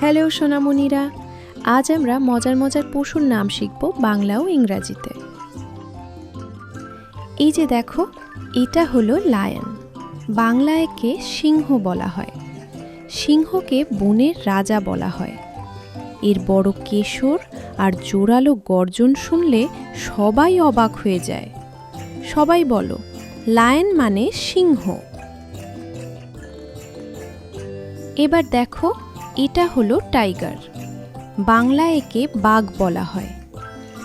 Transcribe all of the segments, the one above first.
Hello সোনামণিরা, আজ আমরা মজার মজার পশুর নাম শিখব বাংলা ও ইংরাজিতে। এই যে দেখো, এটা হলো লায়ন। বাংলায় একে সিংহ বলা হয়। সিংহকে বনের রাজা বলা হয়। এর বড় কেশর আর জোরালো গর্জন শুনলে সবাই অবাক হয়ে যায়। সবাই বলো, লায়ন মানে সিংহ। এবার দেখো, এটা হলো টাইগার। বাংলায় একে বাঘ বলা হয়।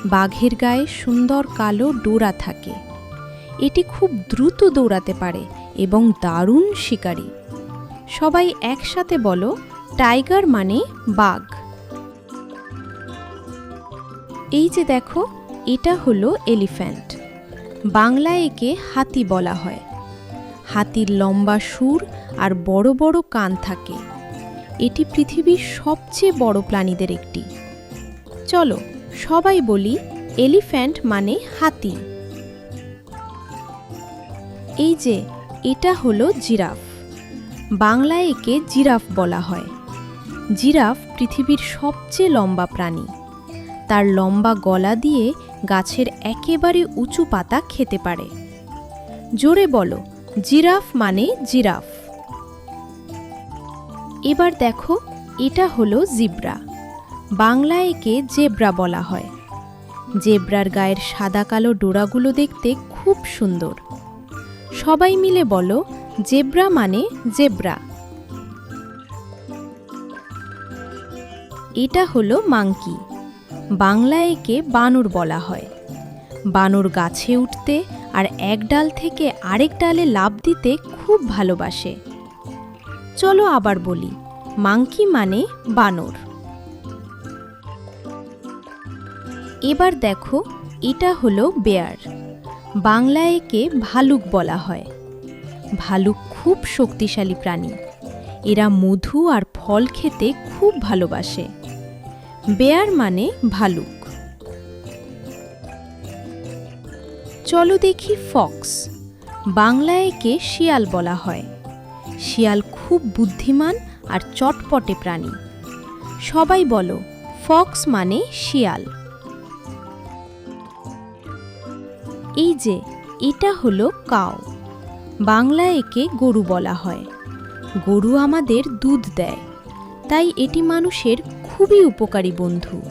বাঘের গায়ে সুন্দর কালো ডোরা থাকে। এটি খুব দ্রুত দৌড়াতে পারে এবং দারুণ শিকারী। সবাই একসাথে বলো, টাইগার মানে বাঘ। এই যে দেখো, এটা হলো এলিফ্যান্ট। বাংলায় একে হাতি বলা হয়। হাতির লম্বা শুঁড় আর বড় বড় কান থাকে। এটি পৃথিবীর সবচেয়ে বড় প্রাণীদের একটি। চলো সবাই বলি, এলিফ্যান্ট মানে হাতি। এই যে এটা হলো জিরাফ। বাংলায় একে জিরাফ বলা হয়। জিরাফ পৃথিবীর সবচেয়ে লম্বা প্রাণী। তার লম্বা গলা দিয়ে গাছের একেবারে উঁচু পাতা খেতে পারে। জোরে বলো, জিরাফ মানে জিরাফ। এবার দেখো, এটা হলো জিব্রা। বাংলায় একে জেব্রা বলা হয়। জেব্রার গায়ের সাদা কালো ডোরাগুলো দেখতে খুব সুন্দর। সবাই মিলে বলো, জেব্রা মানে জেব্রা। এটা হলো মাংকি। বাংলায় একে বানর বলা হয়। বানর গাছে উঠতে আর এক ডাল থেকে আরেক ডালে লাফ দিতে খুব ভালোবাসে। চলো আবার বলি, মাংকি মানে বানর। এবার দেখো, এটা হলো বেয়ার। বাংলায় একে ভালুক বলা হয়। ভালুক খুব শক্তিশালী প্রাণী। এরা মধু আর ফল খেতে খুব ভালোবাসে। বেয়ার মানে ভালুক। চলো দেখি ফক্স। বাংলায় একে শিয়াল বলা হয়। শিয়াল খুব বুদ্ধিমান আর চটপটে প্রাণী। সবাই বলো, ফক্স মানে শিয়াল। এই যে এটা হলো কাউ। বাংলায় একে গরু বলা হয়। গরু আমাদের দুধ দেয়, তাই এটি মানুষের খুবই উপকারী বন্ধু।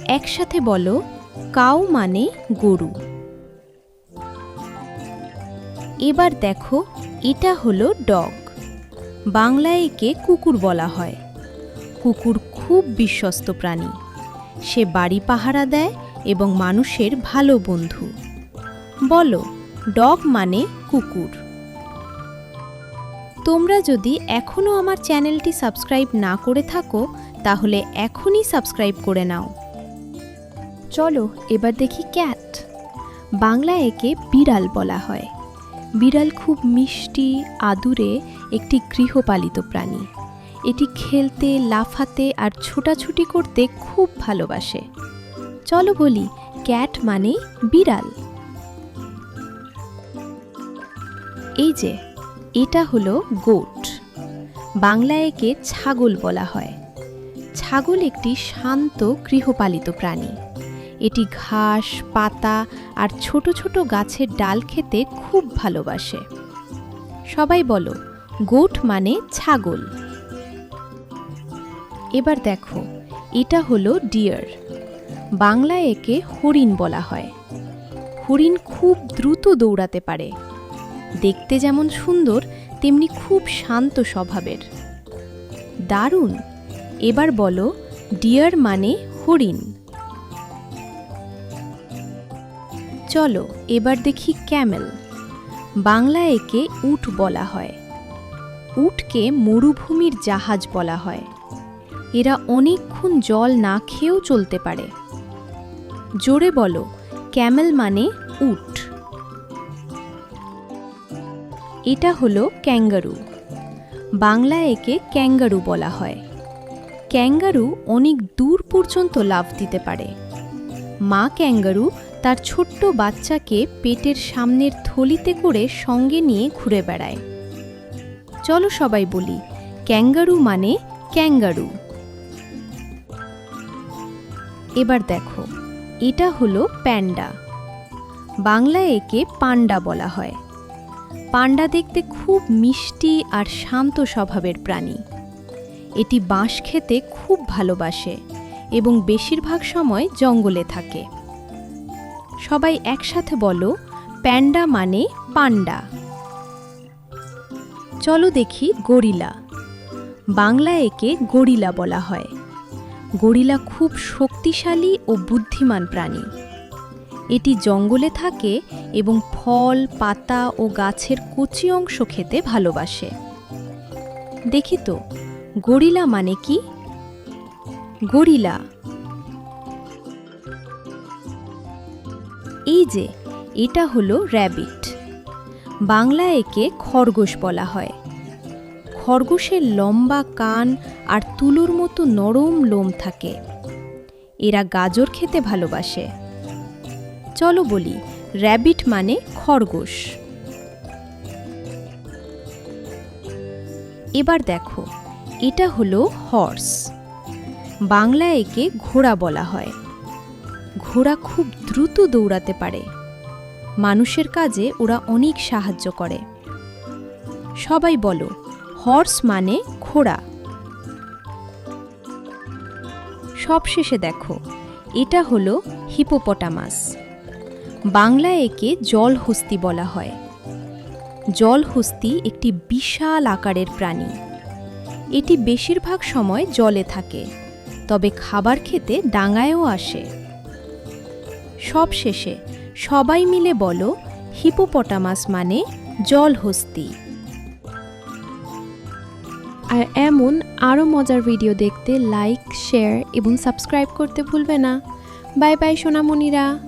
একসাথে বলো, কাউ মানে গরু। এবার দেখো, এটা হলো ডগ। বাংলায় একে কুকুর বলা হয়। কুকুর খুব বিশ্বস্ত প্রাণী। সে বাড়ি পাহারা দেয় এবং মানুষের ভালো বন্ধু। বলো, ডগ মানে কুকুর। তোমরা যদি এখনও আমার চ্যানেলটি সাবস্ক্রাইব না করে থাকো, তাহলে এখনই সাবস্ক্রাইব করে নাও। চলো এবার দেখি ক্যাট। বাংলায় একে বিড়াল বলা হয়। বিড়াল খুব মিষ্টি আদুরে একটি গৃহপালিত প্রাণী। এটি খেলতে, লাফাতে আর ছোটাছুটি করতে খুব ভালোবাসে। চলো বলি, ক্যাট মানে বিড়াল। এই যে এটা হলো গোট। বাংলায় একে ছাগল বলা হয়। ছাগল একটি শান্ত গৃহপালিত প্রাণী। এটি ঘাস, পাতা আর ছোট ছোট গাছের ডাল খেতে খুব ভালোবাসে। সবাই বলো, গোট মানে ছাগল। এবার দেখো, এটা হলো ডিয়ার। বাংলায় একে হরিণ বলা হয়। হরিণ খুব দ্রুত দৌড়াতে পারে। দেখতে যেমন সুন্দর, তেমনি খুব শান্ত স্বভাবের। দারুণ। এবার বলো, ডিয়ার মানে হরিণ। চলো এবার দেখি ক্যামেল। বাংলায় একে উট বলা হয়। উটকে মরুভূমির জাহাজ বলা হয়। এরা অনেকক্ষণ জল না খেয়েও চলতে পারে। জোরে বলো, ক্যামেল মানে উট। এটা হলো ক্যাঙ্গারু। বাংলায় একে ক্যাঙ্গারু বলা হয়। ক্যাঙ্গারু অনেক দূর পর্যন্ত লাফ দিতে পারে। মা ক্যাঙ্গারু তার ছোট্ট বাচ্চাকে পেটের সামনের থলিতে করে সঙ্গে নিয়ে ঘুরে বেড়ায়। চলো সবাই বলি, ক্যাঙ্গারু মানে ক্যাঙ্গারু। এবার দেখো, এটা হলো প্যান্ডা। বাংলায় একে পান্ডা বলা হয়। পান্ডা দেখতে খুব মিষ্টি আর শান্ত স্বভাবের প্রাণী। এটি বাঁশ খেতে খুব ভালোবাসে এবং বেশিরভাগ সময় জঙ্গলে থাকে। সবাই একসাথে বলো, প্যান্ডা মানে পান্ডা। চলো দেখি গরিলা। বাংলায় একে গরিলা বলা হয়। গরিলা খুব শক্তিশালী ও বুদ্ধিমান প্রাণী। এটি জঙ্গলে থাকে এবং ফল, পাতা ও গাছের কচি অংশ খেতে ভালোবাসে। দেখি তো, গরিলা মানে কি? গরিলা এই যে, এটা হলো র‍্যাবিট। বাংলায় একে খরগোশ বলা হয়। খরগোশের লম্বা কান আর তুলোর মতো নরম লোম থাকে। এরা গাজর খেতে ভালোবাসে। চলো বলি, র‍্যাবিট মানে খরগোশ। এবার দেখো, এটা হলো হর্স। বাংলায় একে ঘোড়া বলা হয়। ঘোড়া খুব দ্রুত দৌড়াতে পারে। মানুষের কাজে ওরা অনেক সাহায্য করে। সবাই বলো, হর্স মানে ঘোড়া। সবশেষে দেখো, এটা হলো হিপোপটামাস। বাংলায় একে জলহস্তি বলা হয়। জলহস্তি একটি বিশাল আকারের প্রাণী। এটি বেশিরভাগ সময় জলে থাকে, তবে খাবার খেতে ডাঙায়ও আসে। সবশেষে সবাই মিলে বলো, হিপোপটামাস মানে জলহস্তি। আর এমন আরও মজার ভিডিও দেখতে লাইক, শেয়ার এবং সাবস্ক্রাইব করতে ভুলবে না। বাই বাই সোনামণিরা।